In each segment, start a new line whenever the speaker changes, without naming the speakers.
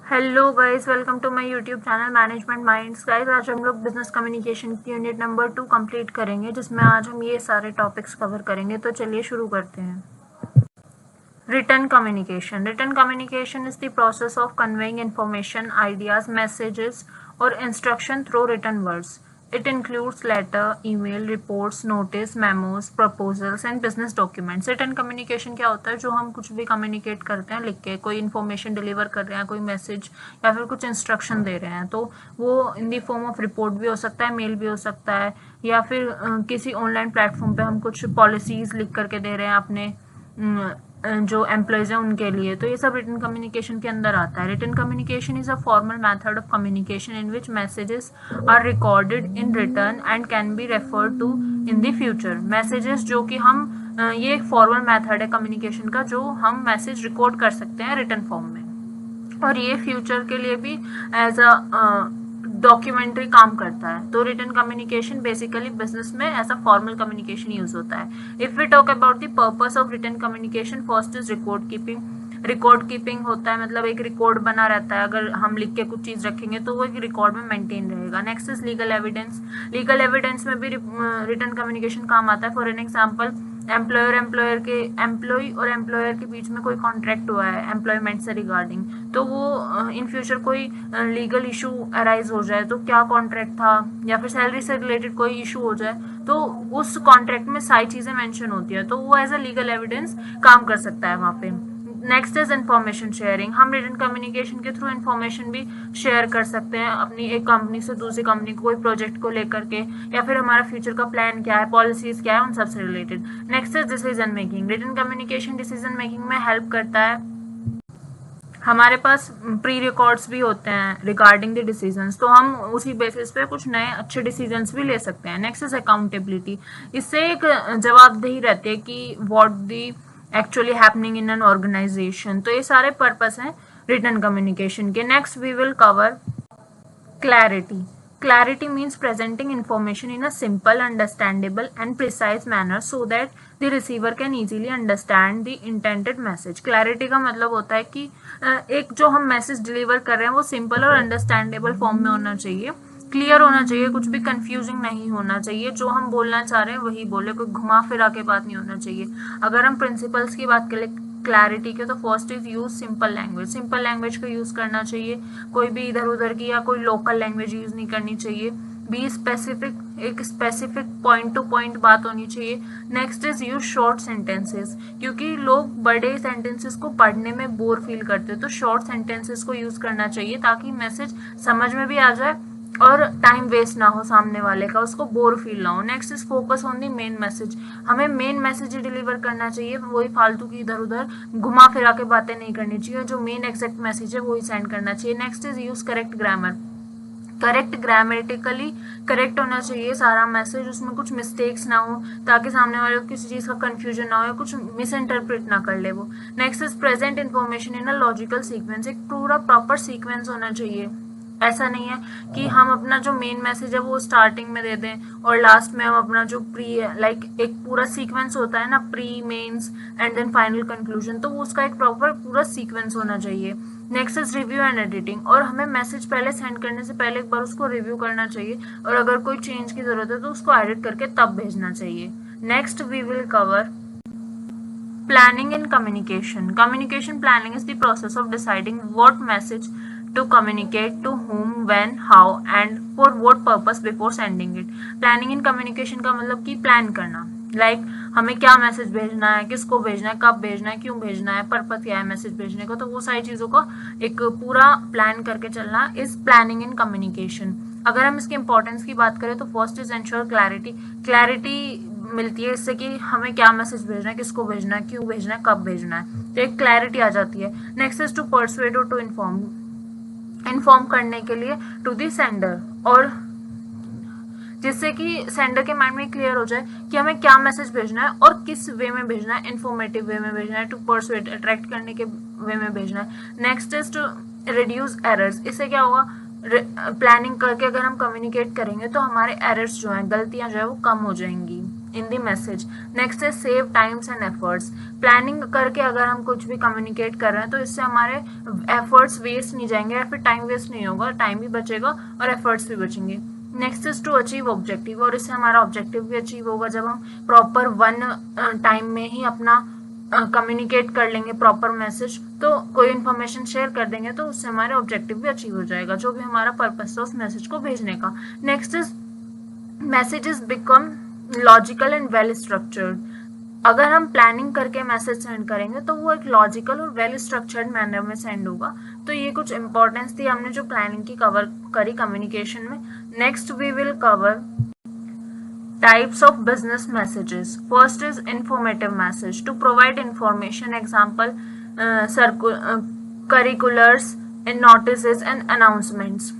Hello guys, welcome to my YouTube channel Management Minds. Guys, आज हम लोग business communication की यूनिट नंबर 2 कंप्लीट करेंगे, जिसमें आज हम ये सारे टॉपिक्स कवर करेंगे। तो चलिए शुरू करते हैं। Written communication is the process of conveying information, ideas, messages, or instruction through written words. It includes letter, email, reports, notice, memos, proposals and business documents. Written communication क्या होता है? जो हम कुछ भी communicate करते हैं लिख के, कोई information deliver कर रहे हैं, कोई message या फिर कुछ instruction दे रहे हैं, तो वो in the form of report भी हो सकता है, mail भी हो सकता है, या फिर किसी online platform पे हम कुछ policies लिख करके दे रहे हैं अपने जो एम्प्लॉयज हैं उनके लिए। तो ये सब रिटन कम्युनिकेशन के अंदर आता है। Written communication is a formal method of communication in which messages are recorded in return and can be referred to in the future. Messages जो कि हम ये एक फॉर्मल मेथड है कम्युनिकेशन का, जो हम मैसेज रिकॉर्ड कर सकते हैं रिटन फॉर्म में, और ये फ्यूचर के लिए भी एज अ डॉक्यूमेंट्री काम करता है। तो रिटन कम्युनिकेशन बेसिकली बिजनेस में ऐसा फॉर्मल कम्युनिकेशन यूज होता है। If we talk about the purpose of written communication, first is record keeping. Record keeping होता है मतलब एक रिकॉर्ड बना रहता है, अगर हम लिख के कुछ चीज रखेंगे तो वो एक रिकॉर्ड में मेंटेन रहेगा। Next is legal evidence. Legal evidence में भी रिटन कम्युनिकेशन काम आता है। फॉर एन एग्जाम्पल, एम्प्लॉय और एम्प्लॉयर के बीच में कोई कॉन्ट्रैक्ट हुआ है एम्प्लॉयमेंट से रिगार्डिंग, तो वो इन फ्यूचर कोई लीगल इशू अराइज हो जाए, तो क्या कॉन्ट्रैक्ट था, या फिर सैलरी से रिलेटेड कोई इशू हो जाए, तो उस कॉन्ट्रैक्ट में सारी चीजें मेंशन होती है, तो वो एज अ लीगल एविडेंस काम कर सकता है वहां पे। Next is information sharing. हम रिटन कम्युनिकेशन के थ्रू इन्फॉर्मेशन भी शेयर कर सकते हैं अपनी एक कंपनी से दूसरी कंपनी को, कोई प्रोजेक्ट को लेकर के, या फिर हमारा फ्यूचर का प्लान क्या है, पॉलिसीज क्या है, उन सबसे related. Next is decision making. Written communication decision making में हेल्प करता है। हमारे पास प्री रिकॉर्ड्स भी होते हैं रिगार्डिंग द डिसीजंस, तो हम उसी बेसिस पे कुछ नए अच्छे डिसीजंस भी ले सकते हैं। Next is accountability. इससे एक जवाबदेही रहती है कि what the actually happening in an organization. तो ये सारे पर्पस हैं रिटन कम्युनिकेशन के। Next we will cover clarity. Clarity means presenting information in a simple, understandable and precise manner so that the receiver can easily understand the intended message. Clarity का मतलब होता है कि एक जो हम मैसेज डिलीवर कर रहे हैं वो सिंपल और अंडरस्टैंडेबल फॉर्म में होना चाहिए, क्लियर होना चाहिए, कुछ भी कंफ्यूजिंग नहीं होना चाहिए। जो हम बोलना चाह रहे हैं वही बोले, कोई घुमा फिरा के बात नहीं होना चाहिए। अगर हम प्रिंसिपल्स की बात करें क्लैरिटी के, तो first is use simple language. Simple language को यूज करना चाहिए, कोई भी इधर उधर की या कोई लोकल लैंग्वेज यूज नहीं करनी चाहिए। बी स्पेसिफिक, एक स्पेसिफिक पॉइंट टू पॉइंट बात होनी चाहिए। Next is use short sentences, क्योंकि लोग बड़े सेंटेंसेस को पढ़ने में बोर फील करते हैं, तो शॉर्ट सेंटेंसेस को यूज करना चाहिए ताकि मैसेज समझ में भी आ जाए और टाइम वेस्ट ना हो सामने वाले का, उसको बोर फील ना हो। Next is focus on the main message. हमें मेन मैसेज ही डिलीवर करना चाहिए, वही फालतू की इधर उधर घुमा फिरा के बातें नहीं करनी चाहिए, जो मेन एग्जैक्ट मैसेज है वही सेंड करना चाहिए। Next is use correct grammar. Correct grammatically correct होना चाहिए सारा मैसेज, उसमें कुछ मिस्टेक्स ना हो ताकि सामने वाले को किसी चीज का कंफ्यूजन ना हो या कुछ मिस इंटरप्रेट ना कर ले वो। Next is present information in a logical sequence. एक पूरा प्रॉपर सीक्वेंस होना चाहिए। ऐसा नहीं है कि हम अपना जो मेन मैसेज है वो स्टार्टिंग में दे दें और लास्ट में हम अपना जो प्री, लाइक एक पूरा सीक्वेंस होता है ना, pre, mains and then final conclusion, तो उसका एक प्रॉपर पूरा सीक्वेंस होना चाहिए। Next is review and editing. और हमें मैसेज पहले सेंड करने से पहले एक बार उसको रिव्यू करना चाहिए, और अगर कोई चेंज की जरूरत है तो उसको एडिट करके तब भेजना चाहिए। Next we will cover planning in communication. Communication planning is the process of deciding what message to communicate to whom, when, how and for what purpose before sending it. Planning in communication का मतलब कि plan करना, like हमें क्या message भेजना है, किसको भेजना है, कब भेजना है, क्यों भेजना है, पर्पस क्या है मैसेज भेजने का, तो वो सारी चीजों को एक पूरा प्लान करके चलना इज प्लानिंग इन कम्युनिकेशन। अगर हम इसके इंपॉर्टेंस की बात करें तो first is ensure clarity. Clarity मिलती है इससे कि हमें क्या मैसेज भेजना है, किसको भेजना है, क्यों भेजना है, कब भेजना है, तो एक क्लैरिटी आ जाती है। नेक्स्ट इज टू परसुएड और टू इन्फॉर्म करने के लिए टू दी सेंडर, और जिससे कि सेंडर के माइंड में क्लियर हो जाए कि हमें क्या मैसेज भेजना है और किस वे में भेजना है, इन्फॉर्मेटिव वे में भेजना है, टू परसुएड अट्रैक्ट करने के वे में भेजना है। Next is to reduce errors. इससे क्या होगा, प्लानिंग करके अगर हम कम्युनिकेट करेंगे तो हमारे एरर्स जो हैं, गलतियां जो है वो कम हो जाएंगी इन द मैसेज। नेक्स्ट है save times and efforts. Planning करके अगर हम कुछ भी कम्युनिकेट कर रहे हैं तो इससे हमारे एफर्ट्स वेस्ट नहीं जाएंगे या फिर टाइम वेस्ट नहीं होगा, टाइम भी बचेगा और एफर्ट्स भी बचेंगे। Next is to achieve objective, और इससे हमारा ऑब्जेक्टिव भी अचीव होगा जब हम प्रॉपर वन टाइम में ही अपना कम्युनिकेट कर लेंगे प्रॉपर मैसेज, तो कोई इन्फॉर्मेशन शेयर कर देंगे तो उससे हमारे ऑब्जेक्टिव भी अचीव हो जाएगा, जो भी हमारा पर्पस था उस मैसेज को भेजने का। Next is messages become logical and well structured. अगर हम प्लानिंग करके मैसेज सेंड करेंगे तो वो एक लॉजिकल और वेल स्ट्रक्चर्ड मैनर में सेंड होगा। तो ये कुछ इंपॉर्टेंस थी हमने जो प्लानिंग की कवर करी कम्युनिकेशन में। Next we will cover types of business messages. First is informative message, to provide information, example curriculars and notices and announcements.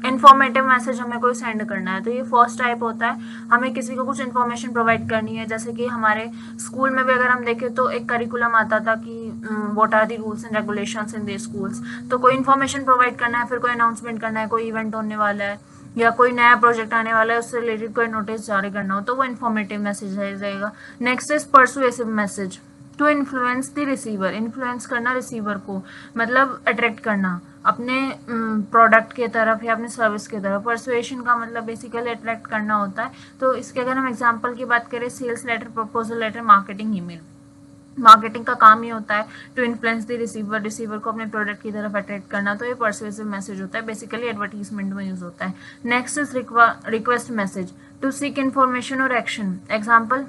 Informative message हमें कोई सेंड करना है तो ये फर्स्ट टाइप होता है, हमें किसी को कुछ इन्फॉर्मेशन प्रोवाइड करनी है। जैसे कि हमारे स्कूल में भी अगर हम देखें तो एक करिकुलम आता था कि what are the rules and regulations in the schools, तो कोई इन्फॉर्मेशन प्रोवाइड करना है, फिर कोई अनाउंसमेंट करना है, कोई इवेंट होने वाला है या कोई नया प्रोजेक्ट आने वाला है, उससे रिलेटेड कोई नोटिस जारी करना हो तो वो इन्फॉर्मेटिव मैसेज रहेगा। Next is persuasive message, to influence the receiver. Influence करना रिसीवर को, मतलब अट्रैक्ट करना अपने प्रोडक्ट के तरफ या अपने सर्विस के तरफ। परसुएशन का मतलब बेसिकली अट्रैक्ट करना होता है। तो इसके अगर हम एग्जांपल की बात करें, sales letter, proposal letter, marketing email. Marketing का काम ही होता है to influence the receiver, receiver को अपने प्रोडक्ट की तरफ अट्रैक्ट करना, तो ये परसुएसिव मैसेज होता है, बेसिकली एडवर्टीजमेंट में यूज होता है। Next is request message, to seek information और action, example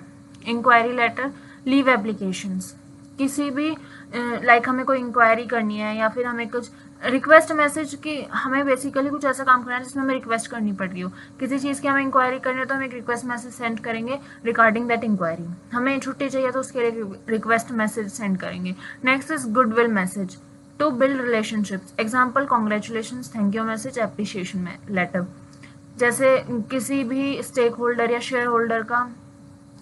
inquiry letter, leave applications. किसी भी लाइक हमें कोई इंक्वायरी करनी है या फिर हमें कुछ रिक्वेस्ट मैसेज की, हमें बेसिकली कुछ ऐसा काम करना है जिसमें हमें रिक्वेस्ट करनी पड़ रही हो, किसी चीज़ की हमें इंक्वायरी करनी है तो हम एक रिक्वेस्ट मैसेज सेंड करेंगे रिगार्डिंग दैट इंक्वायरी। हमें छुट्टी चाहिए तो उसके लिए रिक्वेस्ट मैसेज सेंड करेंगे। Next is goodwill message, to build relationships, example congratulations, thank you message, appreciation letter. जैसे किसी भी स्टेक होल्डर या शेयर होल्डर का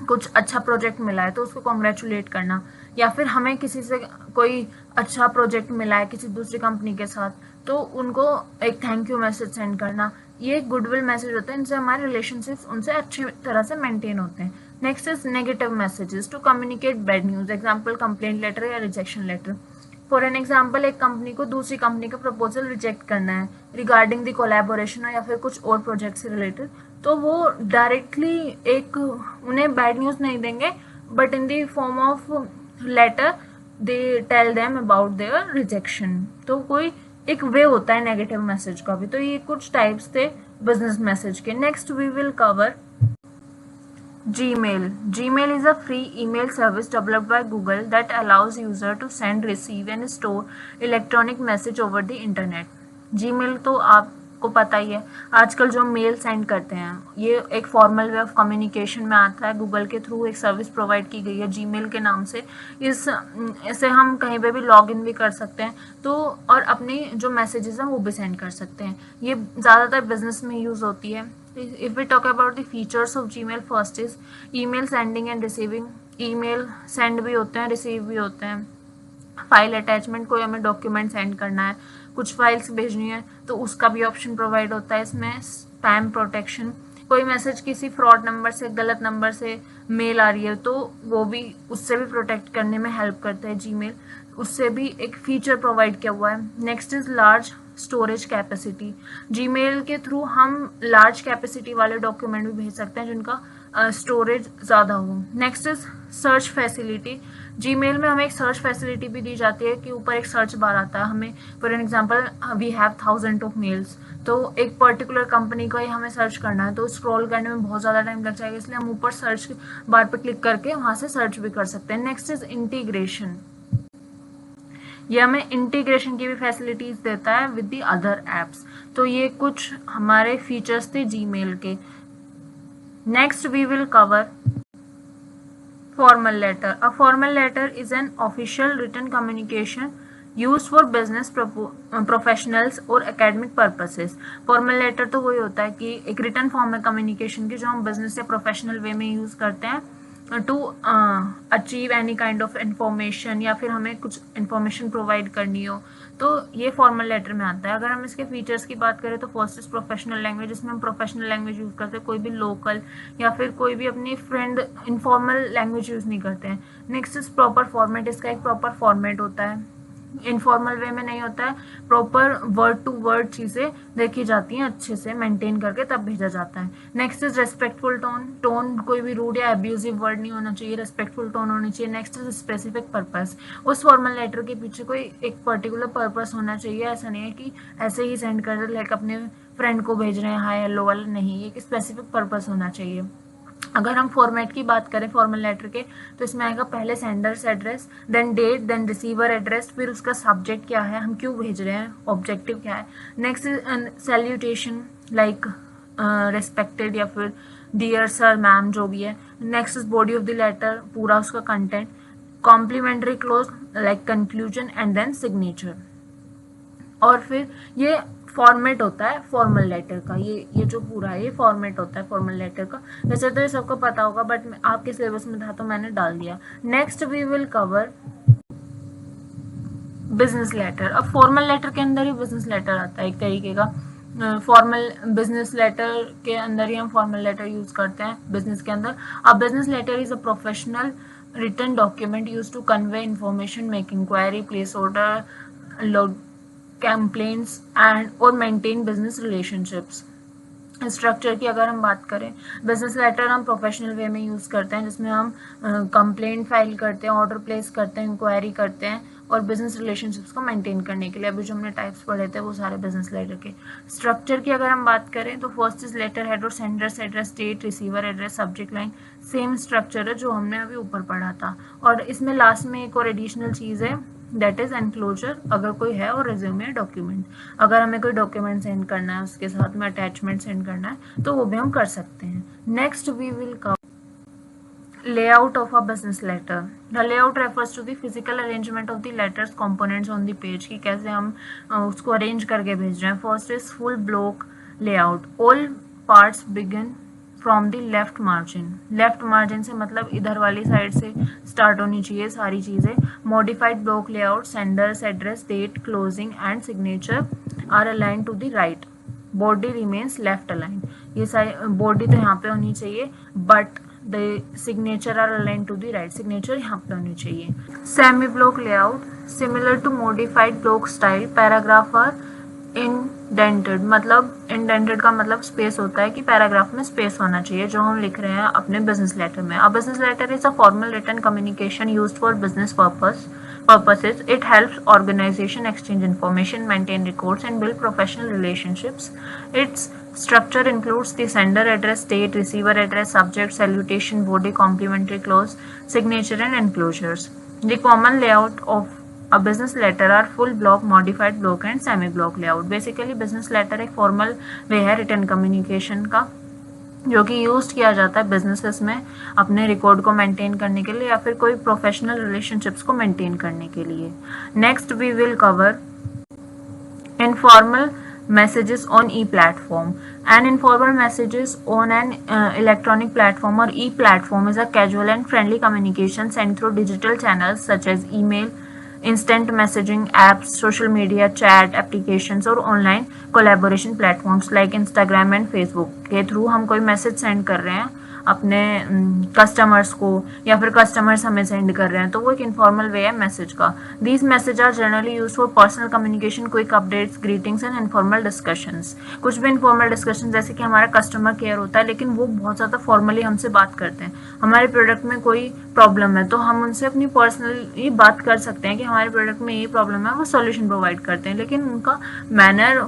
कुछ अच्छा प्रोजेक्ट मिला है तो उसको कॉन्ग्रेचुलेट करना, या फिर हमें किसी से कोई अच्छा प्रोजेक्ट मिला है किसी दूसरी कंपनी के साथ तो उनको एक थैंक यू मैसेज सेंड करना, ये गुडविल मैसेज होता है। इनसे हमारे रिलेशनशिप्स उनसे अच्छी तरह से मेंटेन होते हैं। Next is negative messages, to communicate bad news, example complaint letter या rejection letter. For an example, एक कंपनी को दूसरी कंपनी का प्रपोजल रिजेक्ट करना है रिगार्डिंग द कोलैबोरेशन या फिर कुछ और प्रोजेक्ट से रिलेटेड, तो वो डायरेक्टली एक उन्हें बैड न्यूज नहीं देंगे, but in the form of letter they tell them about their rejection. तो कोई एक वे होता है नेगेटिव मैसेज का भी। तो ये कुछ टाइप्स थे बिजनेस मैसेज के। Next we will cover Gmail. Gmail is a free email service developed by Google that allows user to send, receive and store electronic message over the internet. Gmail तो आपको पता ही है, आजकल जो mail send करते हैं ये एक फॉर्मल वे ऑफ कम्युनिकेशन में आता है। गूगल के थ्रू एक सर्विस प्रोवाइड की गई है Gmail के नाम से। इसे हम कहीं पे भी लॉग इन भी कर सकते हैं तो, और अपनी जो मैसेजेस हैं वो भी सेंड कर सकते हैं। ये ज़्यादातर बिजनेस में यूज़ होती है। If we talk about the features of Gmail, first is email sending and receiving. email send भी होते हैं, receive भी होते हैं। फाइल अटैचमेंट, कोई हमें डॉक्यूमेंट सेंड करना है, कुछ फाइल्स भेजनी है तो उसका भी ऑप्शन प्रोवाइड होता है इसमें। स्पैम प्रोटेक्शन, कोई मैसेज किसी फ्रॉड नंबर से, गलत नंबर से मेल आ रही है तो वो भी, उससे भी प्रोटेक्ट करने में हेल्प करता है Gmail, उससे भी एक फीचर प्रोवाइड किया हुआ है। Next is large storage capacity, Gmail के थ्रू हम लार्ज कैपेसिटी वाले डॉक्यूमेंट भी भेज सकते हैं जिनका स्टोरेज ज़्यादा हो। Next is search facility, Gmail में हमें एक सर्च फैसिलिटी भी दी जाती है कि ऊपर एक सर्च बार आता है। हमें for an example we have 1000 of mails, तो एक पर्टिकुलर कंपनी का ही हमें सर्च करना है तो स्क्रॉल करने में बहुत ज़्यादा टाइम लग जाएगा, इसलिए हम ऊपर सर्च बार पर क्लिक करके वहाँ से सर्च भी कर सकते हैं। नेक्स्ट इज इंटीग्रेशन, ये हमें इंटीग्रेशन की भी फैसिलिटीज देता है विद द अदर एप्स। तो ये कुछ हमारे फीचर्स थे Gmail के। Next we will cover formal letter. A formal letter is an official written communication use for business professionals और एकेडमिक पर्पसेस। फॉर्मल लेटर तो वही होता है कि एक रिटन फॉर्म में कम्युनिकेशन की जो हम बिजनेस या प्रोफेशनल वे में यूज करते हैं to achieve any kind of information, या फिर हमें कुछ इंफॉर्मेशन प्रोवाइड करनी हो तो ये फॉर्मल लेटर में आता है। अगर हम इसके फीचर्स की बात करें तो फर्स्ट इज प्रोफेशनल लैंग्वेज, इसमें हम प्रोफेशनल लैंग्वेज यूज़ करते हैं, कोई भी लोकल या फिर कोई भी अपनी फ्रेंड इनफॉर्मल लैंग्वेज यूज़ नहीं करते हैं। नेक्स्ट इज प्रॉपर फॉर्मेट, इसका एक प्रॉपर फॉर्मेट होता है, इनफॉर्मल वे में नहीं होता है, प्रॉपर वर्ड टू वर्ड चीज़ें देखी जाती हैं, अच्छे से मेंटेन करके तब भेजा जाता है। Next is respectful tone, tone कोई भी रूड या एब्यूजिव वर्ड नहीं होना चाहिए, रेस्पेक्टफुल टोन होनी चाहिए। नेक्स्ट इज स्पेसिफिक पर्पस, उस फॉर्मल लेटर के पीछे कोई एक पर्टिकुलर पर्पस होना चाहिए, ऐसा नहीं है कि ऐसे ही सेंड कर दे, लाइक अपने फ्रेंड को भेज रहे हैं हाय हेलो वाला, नहीं, एक स्पेसिफिक पर्पस होना चाहिए। अगर हम फॉर्मेट की बात करें फॉर्मल लेटर के, तो इसमें आएगा पहले sender's address, then date, then receiver address, फिर उसका सब्जेक्ट क्या है, हम क्यों भेज रहे हैं, ऑब्जेक्टिव क्या है। नेक्स्ट सैल्यूटेशन लाइक रिस्पेक्टेड या फिर डियर सर मैम जो भी है। Next is body of the letter, पूरा उसका content, complimentary close like conclusion and then signature. और फिर ये फॉर्मेट होता है फॉर्मल लेटर का, ये जो पूरा है ये फॉर्मेट होता है फॉर्मल लेटर का। वैसे तो ये सबको पता होगा बट आपके सिलेबस में था तो मैंने डाल दिया। Next we will cover business letter. अब फॉर्मल लेटर के अंदर ही बिजनेस लेटर आता है एक तरीके का, फॉर्मल बिजनेस लेटर के अंदर ही हम फॉर्मल लेटर यूज करते हैं बिजनेस के अंदर। अब business letter is a professional written document use to convey information, make enquiry, place order, log complaints and और मेंटेन बिजनेस रिलेशनशिप्स। स्ट्रक्चर की अगर हम बात करें, बिजनेस लेटर हम प्रोफेशनल वे में यूज़ करते हैं, जिसमें हम कंप्लेंट फाइल करते हैं, ऑर्डर प्लेस करते हैं, इंक्वायरी करते हैं और बिजनेस रिलेशनशिप्स को मेंटेन करने के लिए। अभी जो हमने टाइप्स पढ़े थे वो सारे बिजनेस लेटर के। स्ट्रक्चर की अगर हम बात करें तो फर्स्ट इज लेटर हेड और sender's address, date, receiver address, subject line, same structure है जो हमने अभी ऊपर पढ़ा था। और इसमें लास्ट में एक और एडिशनल चीज़ है, दैट इज एनक्लोजर, अगर कोई है, और रिज्यूमे डॉक्यूमेंट, अगर हमें कोई डॉक्यूमेंट सेंड करना है उसके साथ में अटैचमेंट सेंड करना है तो वो भी हम कर सकते हैं। Next we will cover layout of a business letter. The layout refers to the physical arrangement of the letters components on the page, कि कैसे हम उसको अरेंज करके भेज रहे हैं। First is full block layout, all parts begin from the left margin. Left margin से मतलब इधर वाली साइड से स्टार्ट होनी चाहिए सारी चीज़ें। Modified block layout, sender's address, date, closing and signature are align to the right, body remains left align. ये सारी बॉडी तो यहाँ पे होनी चाहिए but the signature are align to the right, signature यहाँ पे होनी चाहिए। Semi block layout, similar to modified block style, paragraph are indented, मतलब इंडेंटेड का मतलब स्पेस होता है कि पैराग्राफ में स्पेस होना चाहिए जो हम लिख रहे हैं अपने बिजनेस लेटर में। A business letter is a formal written communication used for business purposes. It helps organization exchange information, maintain records and build professional relationships. Its structure includes the sender address, date, receiver address, subject, salutation, body, complimentary clause, signature and enclosures. The common layout of a business letter are full block, modified block and semi block layout. Basically business letter एक formal way है written communication का जो कि use किया जाता है businesses में अपने रिकॉर्ड को मेंटेन करने के लिए या फिर कोई प्रोफेशनल रिलेशनशिप्स को मेंटेन करने के लिए। Next we will cover informal messages on e-platform. An informal messages on an electronic platform or e-platform is a casual and friendly communication sent through digital channels such as email, instant messaging apps, social media, chat applications और online collaboration platforms like Instagram and Facebook के through हम कोई message send कर रहे हैं अपने customers को या फिर कस्टमर्स हमें सेंड कर रहे हैं तो वो एक इनफॉर्मल वे है मैसेज का। These message are generally use for personal communication, quick updates, greetings and informal discussions. कुछ भी इनफॉर्मल डिस्कशन जैसे कि हमारा कस्टमर केयर होता है लेकिन वो बहुत ज़्यादा फॉर्मली हमसे बात करते हैं। हमारे प्रोडक्ट में कोई प्रॉब्लम है तो हम उनसे अपनी पर्सनली बात कर सकते हैं कि हमारे प्रोडक्ट में ये प्रॉब्लम है, वो सॉल्यूशन प्रोवाइड करते हैं, लेकिन उनका मैनर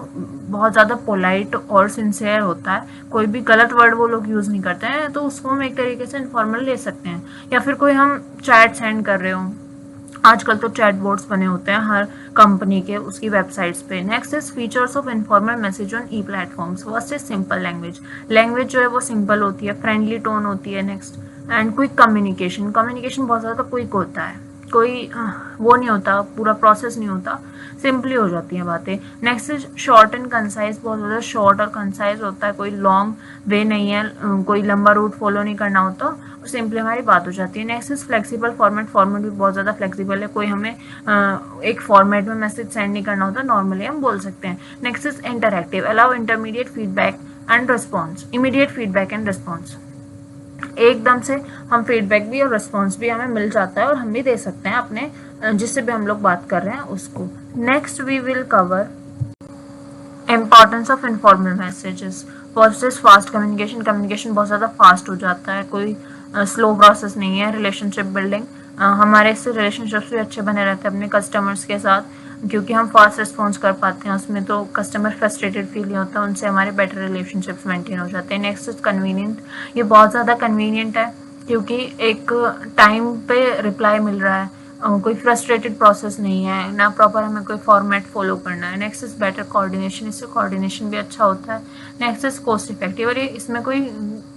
बहुत ज़्यादा पोलाइट और सिंसियर होता है, कोई भी गलत वर्ड वो लोग यूज़ नहीं करते हैं, तो उसको हम एक तरीके से इनफॉर्मल ले सकते हैं। या फिर कोई हम चैट सेंड कर रहे हो, आजकल तो चैट बोर्ड्स बने होते हैं हर कंपनी के उसकी वेबसाइट्स पे। Next is features of informal message on E platforms. First is simple language, language जो है वो सिंपल होती है, फ्रेंडली टोन होती है। Next and quick communication, communication बहुत ज़्यादा क्विक होता है, कोई वो नहीं होता, पूरा प्रोसेस नहीं होता, सिंपली हो जाती हैं बातें। Next is short and concise, बहुत ज़्यादा शॉर्ट और कंसाइज होता है, कोई लॉन्ग वे नहीं है, कोई लंबा रूट फॉलो नहीं करना होता, और सिंपली हमारी बात हो जाती है। Next is flexible format, format भी बहुत ज़्यादा फ्लेक्सिबल है, कोई हमें एक फॉर्मेट में मैसेज सेंड नहीं करना होता, नॉर्मली हम बोल सकते हैं। Next is interactive, allow intermediate feedback and response, immediate feedback and response, एकदम से हम फीडबैक भी और रिस्पॉन्स भी हमें मिल जाता है और हम भी दे सकते हैं अपने जिससे भी हम लोग बात कर रहे हैं उसको। Next we will cover importance of informal messages versus fast communication. Communication बहुत ज़्यादा फास्ट हो जाता है, कोई स्लो प्रोसेस नहीं है। रिलेशनशिप बिल्डिंग, हमारे इससे रिलेशनशिप्स भी अच्छे बने रहते हैं अपने कस्टमर्स के साथ, क्योंकि हम फास्ट रिस्पॉन्स कर पाते हैं उसमें, तो कस्टमर फ्रस्ट्रेटेड फील नहीं होता, उनसे हमारे बेटर रिलेशनशिप्स मेंटेन हो जाते हैं। नेक्स्ट इज कन्वीनियंट, ये बहुत ज़्यादा कन्वीनियंट है क्योंकि एक टाइम पे रिप्लाई मिल रहा है, कोई फ्रस्ट्रेटेड प्रोसेस नहीं है ना, प्रॉपर हमें कोई फॉर्मेट फॉलो करना है। नेक्स्ट इज बेटर कोऑर्डिनेशन, इससे कोऑर्डिनेशन भी अच्छा होता है। नेक्स्ट इज कॉस्ट इफेक्टिव, और ये इसमें कोई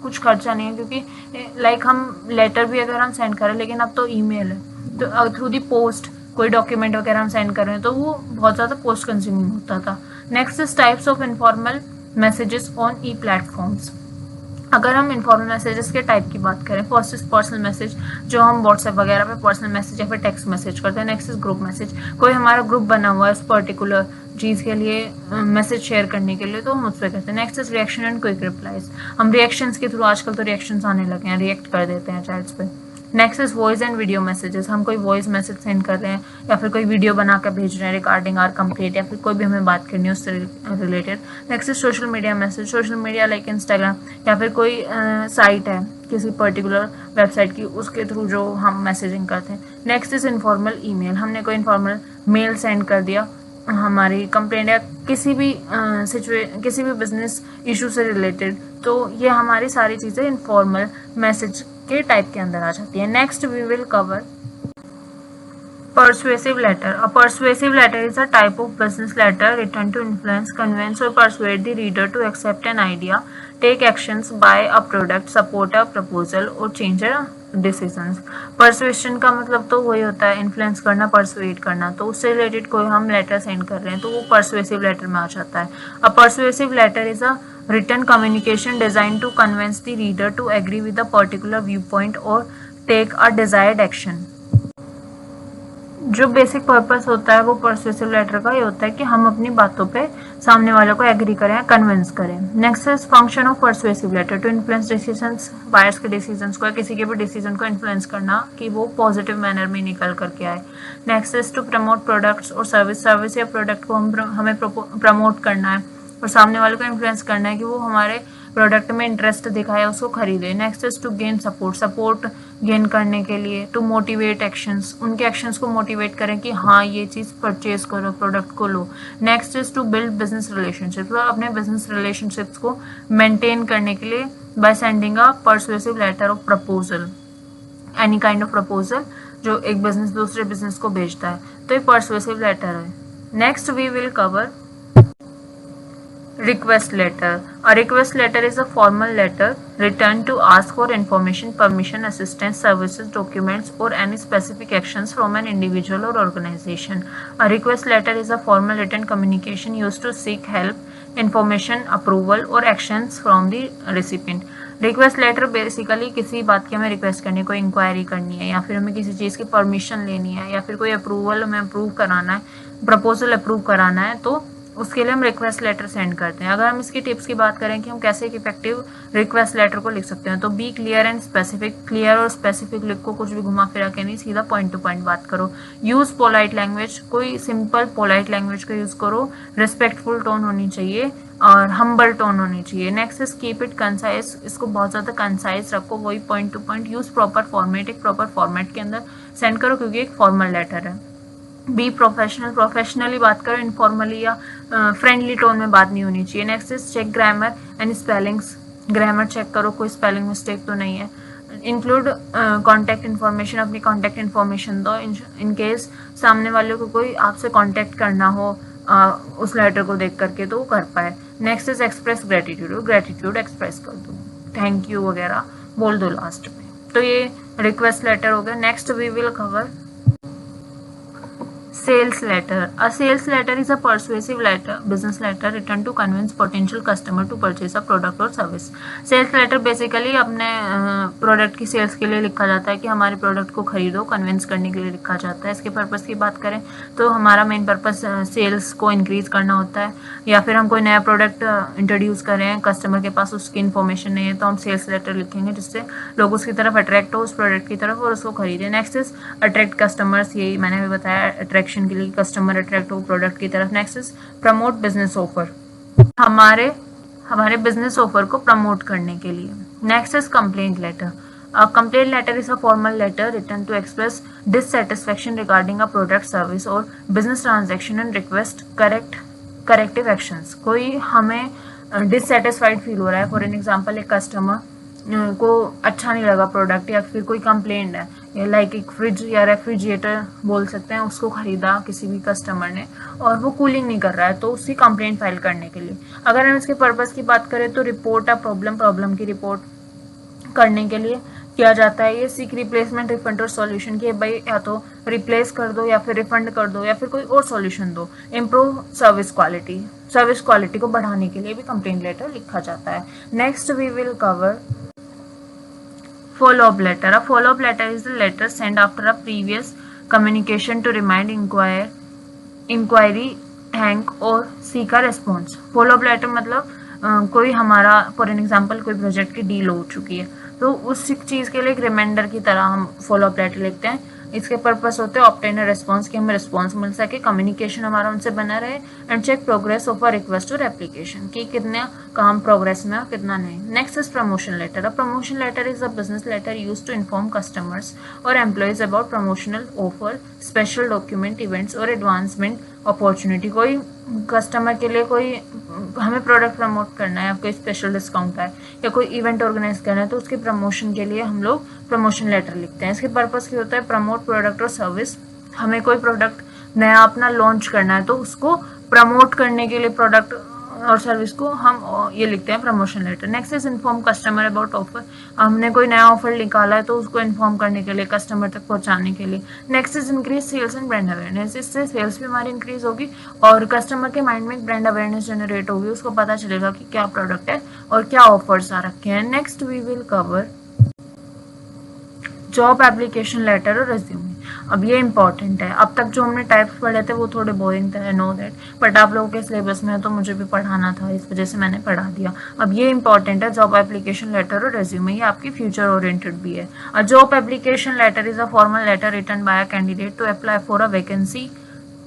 कुछ खर्चा नहीं है, क्योंकि लाइक हम लेटर भी अगर हम सेंड करें, लेकिन अब तो ईमेल है, तो थ्रू दी पोस्ट कोई डॉक्यूमेंट वगैरह हम सेंड कर रहे हैं तो वो बहुत ज़्यादा पोस्ट कंज्यूमिंग होता था। Next is types of informal messages on E platforms. अगर हम इनफॉर्मल मैसेजेस के टाइप की बात करें, फर्स्ट इज पर्सनल मैसेज, जो हम व्हाट्सएप वगैरह पे पर्सनल मैसेज या फिर टेक्स्ट मैसेज करते हैं। नेक्स्ट इज ग्रुप मैसेज, कोई हमारा ग्रुप बना हुआ है उस पर्टिकुलर चीज़ के लिए, मैसेज शेयर करने के लिए, तो हम उस पर करते हैं। Next is reaction and quick replies, हम रिएक्शंस के थ्रू, आजकल तो रिएक्शंस आने लगे हैं, रिएक्ट कर देते हैं चैट्स पे। Next is voice and video messages, हम कोई वॉइस मैसेज सेंड कर रहे हैं या फिर कोई वीडियो बना कर भेज रहे हैं रिगार्डिंग आर कंप्लीट, या फिर कोई भी हमें बात करनी है उससे related. Next is social media message, social media like Instagram या फिर कोई साइट है किसी पर्टिकुलर वेबसाइट की, उसके थ्रू जो हम मैसेजिंग करते हैं। नेक्स्ट इज इनफॉर्मल ईमेल, हमने कोई इनफॉर्मल मेल सेंड कर दिया हमारी कंप्लेंट या किसी भी किसी भी बिजनेस इशू से रिलेटेड, तो ये हमारी सारी चीज़ें इनफॉर्मल मैसेज के टाइप के अंदर आ जाती है। Next we will cover persuasive letter. A persuasive letter is a type of business letter written to influence, convince or persuade the reader to accept an idea, take actions, buy a product, support a proposal or change a decisions. Persuasion का मतलब तो वही होता है influence करना, persuade करना, तो उससे रिलेटेड कोई हम लेटर सेंड कर रहे हैं तो वो persuasive letter में आ जाता है। A persuasive letter is a written communication designed to convince the reader to agree with a particular viewpoint or take a desired action. जो बेसिक पर्पस होता है वो परसुएसिव लेटर का ये होता है कि हम अपनी बातों पे सामने वालों को एग्री करें, कन्विंस करें। Next is function of persuasive letter, to influence decisions, buyers के डिसीजंस को या किसी के भी डिसीजन को इन्फ्लुएंस करना कि वो पॉजिटिव मैनर में निकल करके आए। Next is to promote products और सर्विस या प्रोडक्ट को हमें प्रमोट करना है और सामने वाले को इन्फ्लुएंस करना है कि वो हमारे प्रोडक्ट में इंटरेस्ट दिखाए, उसको खरीदे। Next is to gain support gain करने के लिए। टू मोटिवेट एक्शंस, उनके एक्शंस को मोटिवेट करें कि हाँ ये चीज़ परचेज करो, प्रोडक्ट को लो। Next is to build business relationships, और अपने बिजनेस रिलेशनशिप्स को मेंटेन करने के लिए by sending a persuasive letter of proposal, any kind of proposal जो एक बिजनेस दूसरे बिजनेस को भेजता है, तो ये परसुएसिव लेटर है। Next we will cover request letter. A request letter is a formal letter written to ask for information, permission, assistance, services, documents, or any specific actions from an individual or organization. A request letter is a formal written communication used to seek help, information, approval, or actions from the recipient. Request letter basically किसी बात की हमें request करनी है, कोई inquiry करनी है या फिर हमें किसी चीज़ की परमिशन लेनी है या फिर कोई अप्रूवल हमें अप्रूव कराना है, प्रपोजल अप्रूव कराना है, तो उसके लिए हम रिक्वेस्ट लेटर सेंड करते हैं। अगर हम इसकी टिप्स की बात करें कि हम कैसे एक इफेक्टिव रिक्वेस्ट लेटर को लिख सकते हैं, तो be clear and specific, clear और स्पेसिफिक लिख को, कुछ भी घुमा फिरा के नहीं, सीधा पॉइंट टू पॉइंट बात करो। यूज पोलाइट लैंग्वेज, कोई सिंपल पोलाइट लैंग्वेज का यूज करो, रिस्पेक्टफुल टोन होनी चाहिए और हम्बल टोन होनी चाहिए। Next is keep it concise, इसको बहुत ज़्यादा कंसाइज रखो, वही point two point. Use proper format, एक प्रॉपर फॉर्मेट के अंदर सेंड करो क्योंकि एक फॉर्मल लेटर है। बी प्रोफेशनल, प्रोफेशनली बात करो, इनफॉर्मली या फ्रेंडली टोन में बात नहीं होनी चाहिए। Next is check grammar and spellings, grammar check करो कोई स्पेलिंग मिस्टेक तो नहीं है। इंक्लूड कॉन्टैक्ट इन्फॉर्मेशन, अपनी कॉन्टैक्ट इन्फॉर्मेशन दो इन केस सामने वाले को कोई आपसे कॉन्टैक्ट करना हो उस लेटर को देख करके तो वो कर पाए। Next is express gratitude, gratitude express कर दो, थैंक यू वगैरह बोल दो लास्ट में। तो ये रिक्वेस्ट लेटर हो गया। Next we will cover Sales letter. A sales letter is a persuasive letter, business letter written to convince potential customer to purchase a product or service. Sales letter basically अपने product की sales के लिए लिखा जाता है कि हमारे product को खरीदो, कन्विंस करने के लिए लिखा जाता है। इसके पर्पस की बात करें तो हमारा मेन पर्पस सेल्स को इंक्रीज करना होता है, या फिर हम कोई नया प्रोडक्ट इंट्रोड्यूस करें, कस्टमर के पास उसकी इन्फॉर्मेशन नहीं है तो हम सेल्स लेटर लिखेंगे जिससे लोग उसकी तरफ अट्रैक्ट हो उस प्रोडक्ट की तरफ और उसको खरीदें। नेक्स्ट इज अट्रैक्ट कस्टमर्स, यही मैंने भी बताया, अट्रैक्शन के लिए कस्टमर अट्रैक्ट हो प्रोडक्ट की तरफ। Next is promote business offer, हमारे बिजनेस ऑफर को प्रमोट करने के लिए। Next is complaint letter. A complaint letter is a formal letter written to express dissatisfaction regarding a product, service or business transaction and request corrective actions. कोई हमें dissatisfied feel हो रहा है, for an example एक customer को अच्छा नहीं लगा प्रोडक्ट, या फिर कोई कंप्लेंट है, लाइक एक फ्रिज या रेफ्रिजरेटर बोल सकते हैं, उसको खरीदा किसी भी कस्टमर ने और वो कूलिंग नहीं कर रहा है, तो उसकी कंप्लेंट फाइल करने के लिए अगर हम इसके पर्पस की बात करें तो रिपोर्ट अ प्रॉब्लम की रिपोर्ट करने के लिए किया जाता है। ये सीक रिप्लेसमेंट, रिफंड और सॉल्यूशन की, भाई या तो रिप्लेस कर दो या फिर रिफंड कर दो या फिर कोई और सॉल्यूशन दो। इम्प्रूव सर्विस क्वालिटी को बढ़ाने के लिए भी कंप्लेंट लेटर लिखा जाता है। Next we will cover follow-up letter. A follow-up letter is the letter sent after a previous communication to remind, inquiry, thank or seek a response. Follow-up letter मतलब कोई हमारा फॉर एन एग्जाम्पल कोई project की deal हो चुकी है तो उस चीज़ के लिए एक रिमाइंडर की तरह हम फॉलोअप लेटर लिखते हैं। इसके पर्पस होते हैं ऑब्टेन रिस्पॉन्स, कि हमें रिस्पॉन्स मिल सके, कम्युनिकेशन हमारा उनसे बना रहे, and check progress of a request और एप्लीकेशन कि कितना काम प्रोग्रेस में और कितना नहीं। Next is promotion letter. A promotion letter is a business letter use to inform customers और employees about promotional offer, special document, events और एडवांसमेंट अपॉर्चुनिटी। कोई कस्टमर के लिए कोई हमें प्रोडक्ट प्रमोट करना है या कोई स्पेशल डिस्काउंट है या कोई इवेंट ऑर्गेनाइज करना है तो उसके प्रमोशन के लिए हम लोग प्रमोशन लेटर लिखते हैं। इसके पर्पस क्या होता है, प्रमोट प्रोडक्ट और सर्विस। हमें कोई प्रोडक्ट नया अपना लॉन्च करना है तो उसको प्रमोट करने के लिए प्रोडक्ट और सर्विस को हम ये लिखते हैं promotion letter. Next is inform customer about offer. हमने कोई नया ऑफर निकाला है तो उसको इन्फॉर्म करने के लिए, कस्टमर तक पहुंचाने के लिए। Next is increase sales and brand awareness. इससे सेल्स भी हमारी इंक्रीज होगी और कस्टमर के माइंड में एक ब्रांड अवेयरनेस जनरेट होगी, उसको पता चलेगा कि क्या प्रोडक्ट है और क्या ऑफर्स आ रखे हैं। Next we will cover job application letter और रेज्यूमे। अब ये इंपॉर्टेंट है। अब तक जो हमने टाइप्स पढ़े थे वो थोड़े बोरिंग थे, आई नो दैट, बट आप लोगों के सिलेबस में है तो मुझे भी पढ़ाना था, इस वजह से मैंने पढ़ा दिया। अब ये इंपॉर्टेंट है, जॉब एप्लीकेशन लेटर और रेज्यूमे, ये आपकी फ्यूचर ओरिएंटेड भी है। A job application letter is a formal letter written by a candidate to apply for a vacancy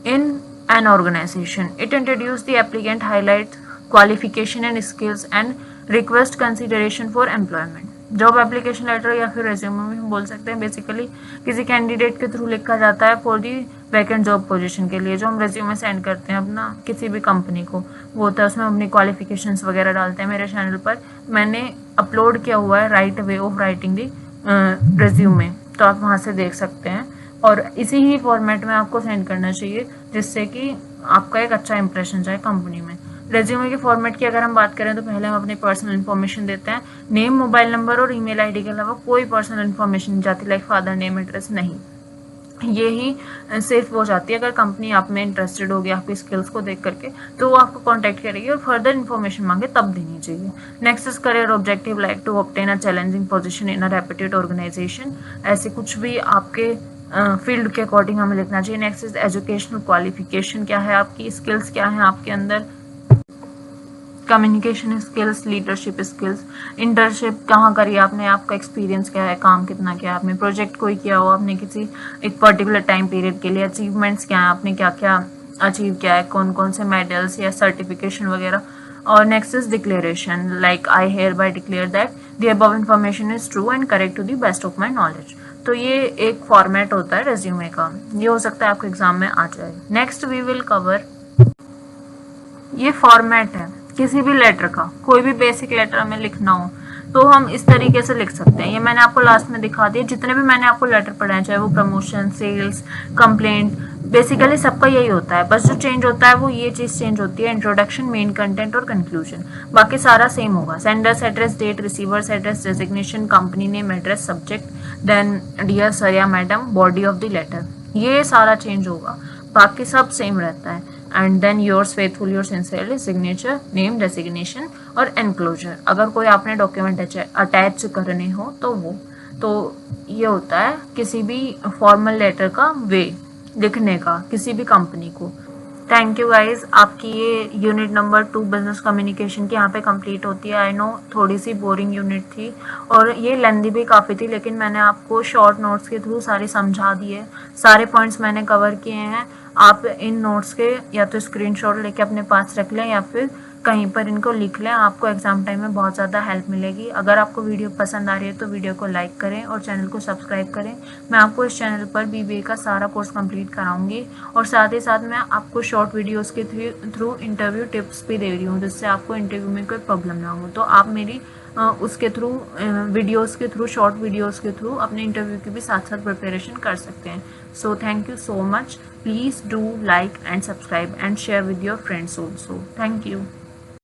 in an organisation. It introduce the applicant, highlight qualification and skills and request consideration for employment. Job application letter या फिर resume में हम बोल सकते हैं basically किसी candidate के through लिखा जाता है for the vacant job position के लिए। जो हम रेज्यूमे सेंड करते हैं अपना किसी भी कंपनी को, वो होता है उसमें अपनी क्वालिफिकेशंस वगैरह डालते हैं। मेरे चैनल पर मैंने अपलोड किया हुआ है right way of writing the resume, तो आप वहाँ से देख सकते हैं और इसी ही फॉर्मेट में आपको सेंड करना चाहिए जिससे कि आपका एक अच्छा इंप्रेशन जाए कंपनी में। रेज्यूमे के फॉर्मेट की अगर हम बात करें तो पहले हम अपनी पर्सनल इन्फॉर्मेशन देते हैं, नेम, मोबाइल नंबर और ईमेल आईडी के अलावा कोई पर्सनल इन्फॉर्मेशन नहीं जाती, लाइक फादर नेम, एड्रेस नहीं। ये ही सेफ हो जाती है। अगर कंपनी आप में इंटरेस्टेड होगी आपकी स्किल्स को देख करके तो वो आपको कांटेक्ट करेगी और फर्दर इन्फॉर्मेशन मांगे तब देनी चाहिए। Next is career objective, like to obtain a challenging position in a reputed organisation. ऐसे कुछ भी आपके फील्ड के अकॉर्डिंग हमें लिखना चाहिए। नेक्स्ट इज एजुकेशनल क्वालिफिकेशन, क्या है आपकी स्किल्स, क्या है आपके अंदर, communication skills, leadership skills, internship कहाँ करी आपने, आपका एक्सपीरियंस क्या है, काम कितना किया आपने, प्रोजेक्ट कोई किया हो आपने किसी एक पर्टिकुलर टाइम पीरियड के लिए, अचीवमेंट्स क्या है, आपने क्या क्या अचीव किया है, कौन कौन से मेडल्स या सर्टिफिकेशन वगैरह। और next is declaration, like I hereby declare that the above information is true and correct to the best of my knowledge. तो ये एक फॉर्मेट होता है रेज्यूमे का, ये हो सकता है आपके एग्जाम में आ जाए। नेक्स्ट वी विल कवर, ये फॉर्मेट है किसी भी लेटर का, कोई भी बेसिक लेटर हमें लिखना हो तो हम इस तरीके से लिख सकते हैं। ये मैंने आपको लास्ट में दिखा दिया, जितने भी मैंने आपको लेटर पढ़ाए चाहे वो प्रमोशन, सेल्स, कंप्लेंट, बेसिकली सबका यही होता है। बस जो चेंज होता है वो ये चीज चेंज होती है, इंट्रोडक्शन, मेन कंटेंट और कंक्लूजन। बाकी सारा सेम होगा। Sender's address, date, receiver's address, designation, company name, address, subject, then dear sir या madam, body of the letter, ये सारा चेंज होगा। बाकी सब सेम रहता है। And then yours faithful your sincerely signature, name, designation और एनक्लोजर। अगर कोई आपने डॉक्यूमेंट अटैच करने हो तो वो, तो ये होता है किसी भी फॉर्मल लेटर का वे लिखने का किसी भी कंपनी को। थैंक यू गाइज, आपकी ये यूनिट नंबर 2 बिजनेस कम्युनिकेशन की यहाँ पे कंप्लीट होती है। आई नो थोड़ी सी बोरिंग यूनिट थी और ये लेंदी भी काफ़ी थी, लेकिन मैंने आपको शॉर्ट नोट्स के थ्रू सारी समझा दी है, सारे पॉइंट्स मैंने कवर किए हैं। आप इन नोट्स के या तो स्क्रीनशॉट लेके अपने पास रख लें या फिर कहीं पर इनको लिख लें, आपको एग्जाम टाइम में बहुत ज़्यादा हेल्प मिलेगी। अगर आपको वीडियो पसंद आ रही है तो वीडियो को लाइक करें और चैनल को सब्सक्राइब करें। मैं आपको इस चैनल पर बीबीए का सारा कोर्स कंप्लीट कराऊंगी और साथ ही साथ मैं आपको शॉर्ट वीडियोस के थ्रू इंटरव्यू टिप्स भी दे रही हूँ, जिससे आपको इंटरव्यू में कोई प्रॉब्लम ना हो। तो आप मेरी उसके थ्रू वीडियोस के थ्रू, शॉर्ट वीडियोस के थ्रू अपने इंटरव्यू की भी साथ साथ प्रिपरेशन कर सकते हैं। So thank you so much. Please do like and subscribe and share with your friends also. Thank you.